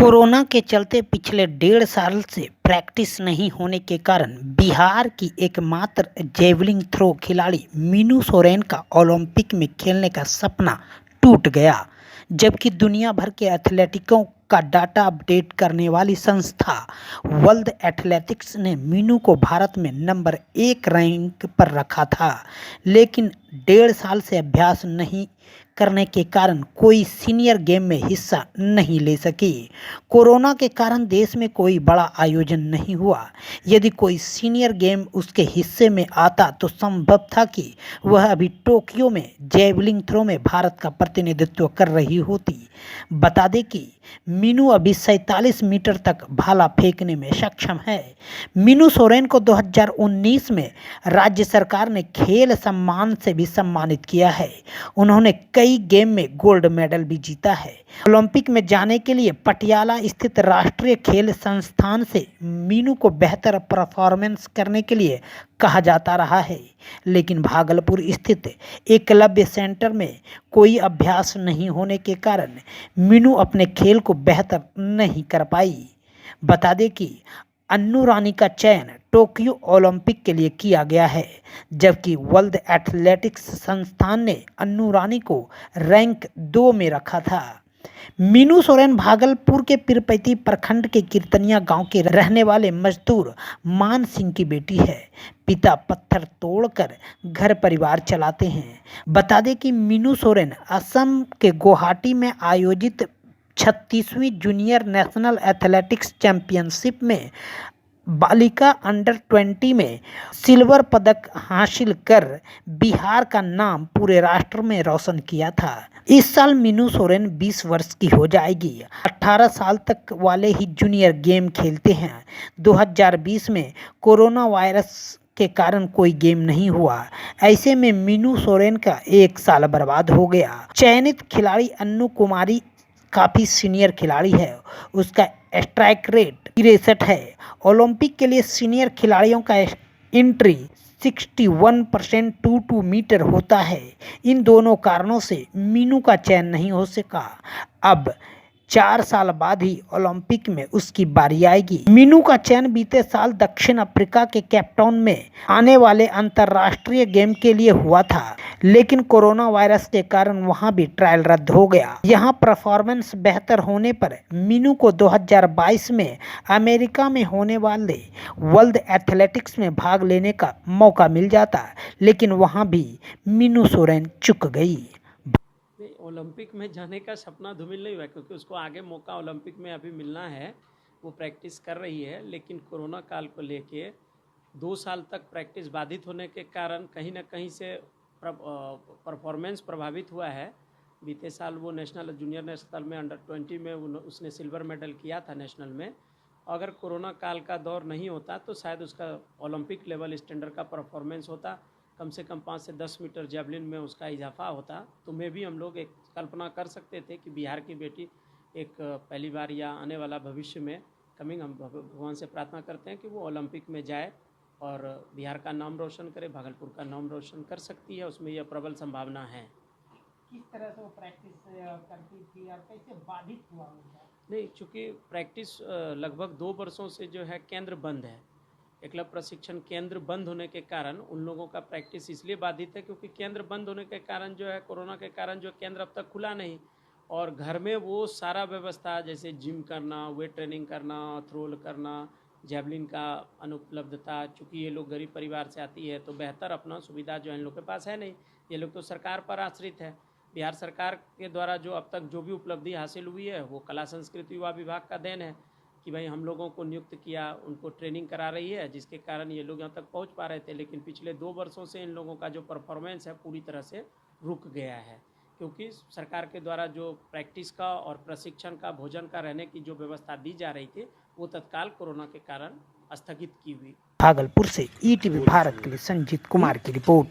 Corona के चलते पिछले 1.5 साल से प्रैक्टिस नहीं होने के कारण बिहार की एकमात्र जेवलिन थ्रो खिलाड़ी मीनू सोरेन का ओलंपिक में खेलने का सपना टूट गया। जबकि दुनिया भर के एथलेटिकों का डाटा अपडेट करने वाली संस्था वर्ल्ड एथलेटिक्स ने मीनू को भारत में नंबर 1 रैंक पर रखा था, लेकिन 1.5 साल से अभ्यास नहीं करने के कारण कोई सीनियर गेम में हिस्सा नहीं ले सकी। कोरोना के कारण देश में कोई बड़ा आयोजन नहीं हुआ। यदि कोई सीनियर गेम उसके हिस्से में आता तो संभव था कि वह अभी टोक्यो में जेवलिन थ्रो में भारत का प्रतिनिधित्व कर रही होती। बता दें कि मीनू अभी 47 मीटर तक भाला फेंकने में सक्षम है। मीनू सोरेन को 2019 में राज्य सरकार ने खेल सम्मान से भी सम्मानित किया है। उन्होंने कई गेम में गोल्ड मेडल भी जीता है। ओलंपिक में जाने के लिए पटियाला स्थित राष्ट्रीय खेल संस्थान से मीनू को बेहतर परफॉर्मेंस करने के लिए कहा जाता रहा है, लेकिन भागलपुर स्थित एकलव्य सेंटर में कोई अभ्यास नहीं होने के कारण मीनू अपने खेल को बेहतर नहीं कर पाई। बता दें कि अन्नू रानी का चयन टोक्यो ओलंपिक के लिए किया गया है, जबकि वर्ल्ड एथलेटिक्स संस्थान ने अन्नू रानी को रैंक 2 में रखा था। मीनू सोरेन भागलपुर के पीरपैती प्रखंड के कीर्तनिया गांव के रहने वाले मजदूर मान सिंह की बेटी है। पिता पत्थर तोड़कर घर परिवार चलाते हैं। बता दें कि मीनू सोरेन असम के गुवाहाटी में आयोजित 36वीं जूनियर नेशनल एथलेटिक्स चैंपियनशिप में बालिका अंडर 20 में सिल्वर पदक हासिल कर बिहार का नाम पूरे राष्ट्र में रोशन किया था। इस साल मीनू सोरेन 20 वर्ष की हो जाएगी। 18 साल तक वाले ही जूनियर गेम खेलते हैं। 2020 में कोरोना वायरस के कारण कोई गेम नहीं हुआ। ऐसे में मीनू सोरेन का 1 साल बर्बाद हो गया। चयनित खिलाड़ी अन्नू कुमारी काफ़ी सीनियर खिलाड़ी है। उसका स्ट्राइक रेट 63 है। ओलंपिक के लिए सीनियर खिलाड़ियों का एंट्री 61% 2 मीटर होता है। इन दोनों कारणों से मीनू का चयन नहीं हो सका। अब 4 साल बाद ही ओलंपिक में उसकी बारी आएगी। मीनू का चयन बीते साल दक्षिण अफ्रीका के कैपटाउन में आने वाले अंतर्राष्ट्रीय गेम के लिए हुआ था, लेकिन कोरोना वायरस के कारण वहां भी ट्रायल रद्द हो गया। यहां परफॉर्मेंस बेहतर होने पर मीनू को 2022 में अमेरिका में होने वाले वर्ल्ड एथलेटिक्स में भाग लेने का मौका मिल जाता, लेकिन वहां भी मीनू सोरेन चूक गई। ओलंपिक में जाने का सपना धूमिल नहीं हुआ, क्योंकि उसको आगे मौका ओलंपिक में अभी मिलना है। वो प्रैक्टिस कर रही है, लेकिन कोरोना काल को लेके 2 साल तक प्रैक्टिस बाधित होने के कारण कहीं ना कहीं से परफॉर्मेंस प्रभावित हुआ है। बीते साल वो नेशनल जूनियर नेशनल में अंडर 20 में उसने सिल्वर मेडल किया था नेशनल में। अगर कोरोना काल का दौर नहीं होता तो शायद उसका ओलंपिक लेवल स्टैंडर्ड का परफॉर्मेंस होता। कम से कम 5 से 10 मीटर जेवलिन में उसका इजाफा होता, तो मैं भी हम लोग एक कल्पना कर सकते थे कि बिहार की बेटी एक पहली बार या आने वाला भविष्य में हम भगवान से प्रार्थना करते हैं कि वो ओलंपिक में जाए और बिहार का नाम रोशन करे, भागलपुर का नाम रोशन कर सकती है। उसमें यह प्रबल संभावना है। किस तरह से वो प्रैक्टिस करती थी और कैसे बाधित हुआ? नहीं, चूँकि प्रैक्टिस लगभग 2 वर्षों से जो है केंद्र बंद है। एकलव्य प्रशिक्षण केंद्र बंद होने के कारण उन लोगों का प्रैक्टिस इसलिए बाधित है क्योंकि केंद्र बंद होने के कारण जो है कोरोना के कारण जो केंद्र अब तक खुला नहीं, और घर में वो सारा व्यवस्था जैसे जिम करना, वेट ट्रेनिंग करना, थ्रोल करना, जेवलिन का अनुपलब्धता। चूँकि ये लोग गरीब परिवार से आती है तो बेहतर अपना सुविधा जो इन लोग के पास है नहीं। ये लोग तो सरकार पर आश्रित है। बिहार सरकार के द्वारा जो अब तक जो भी उपलब्धि हासिल हुई है वो कला संस्कृति युवा विभाग का देन है कि भाई हम लोगों को नियुक्त किया, उनको ट्रेनिंग करा रही है, जिसके कारण ये लोग यहाँ तक पहुँच पा रहे थे। लेकिन पिछले 2 वर्षों से इन लोगों का जो परफॉर्मेंस है पूरी तरह से रुक गया है, क्योंकि सरकार के द्वारा जो प्रैक्टिस का और प्रशिक्षण का, भोजन का, रहने की जो व्यवस्था दी जा रही थी वो तत्काल कोरोना के कारण स्थगित की हुई। भागलपुर से ईटीवी भारत के लिए संजीत कुमार की रिपोर्ट।